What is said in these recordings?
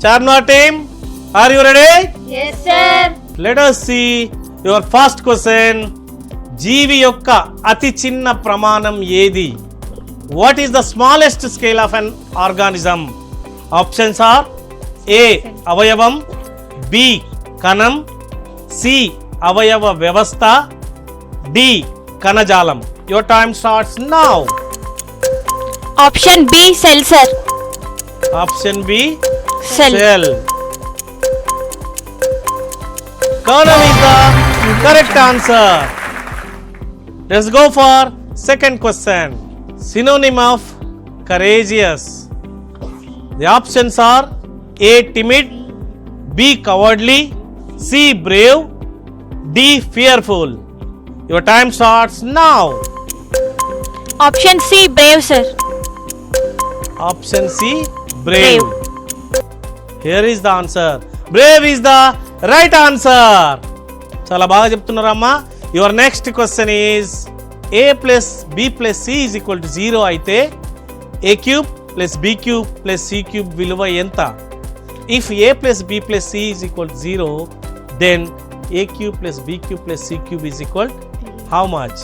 Charna team, are you ready? Yes, sir. Let us see your first question. జీవి యొక్క అతి చిన్న ప్రమాణం ఏది? What is the smallest scale of an organism? Options are A. అవయవం, B. కణం, C. అవయవ వ్యవస్థ, D. కణజాలం. Your time starts now. Option B, cell, sir. Option B, Cell. cell. Kernel is the correct answer. Let's go for second question. Synonym of courageous. The options are A. timid, B. cowardly, C. brave, D. fearful. Your time starts now. Option C, brave, sir. Option C, brave. Here is the answer. Brave is the right answer. చాలా బాగా చెప్తున్నారమ్మా. Your next question is A plus B plus C is equal to 0 అయితే A cube plus B cube plus C cube విలువ ఎంత? If A plus B plus C is equal to 0, then A cube plus B cube plus C cube is equal to how much?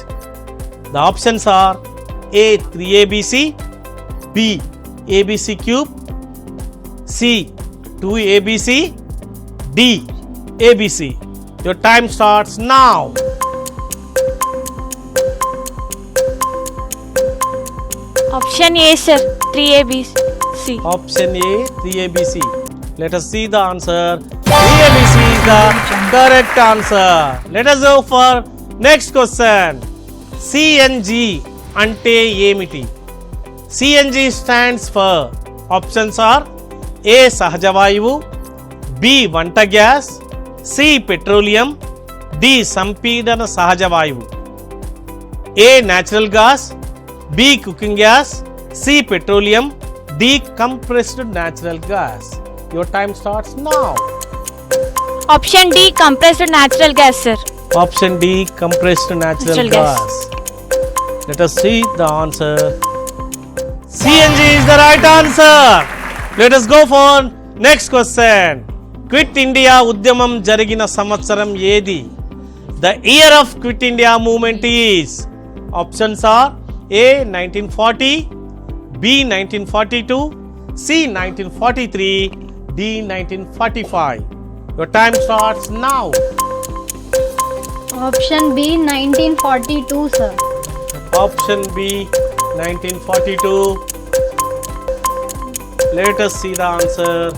The options are A 3ABC, B ABC cube, C 2ABC, D ABC. Your time starts now. Option A, sir. 3ABC. Option A 3ABC. Let us see the answer. 3ABC is the correct answer. Let us go for next question. CNG అంటే ఏమిటి? CNG stands for, options are A సహజ వాయువు, B వంట gas, C petroleum, D సంపీడన సహజ వాయువు. A natural gas, B cooking gas, C petroleum, D compressed natural gas. Your time starts now. Option D, compressed natural gas, sir. Option D compressed natural gas. Let us see the answer. CNG is the right answer. Let us go for next question. Quit India ఉద్యమం జరిగిన సంవత్సరం ఏది? The year of Quit India movement is, options are A 1940, B 1942, C 1943, D 1945. Your time starts now. Option B 1942, sir. Option B 1942. Let us see the answer.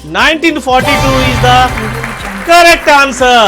1942 is the correct answer.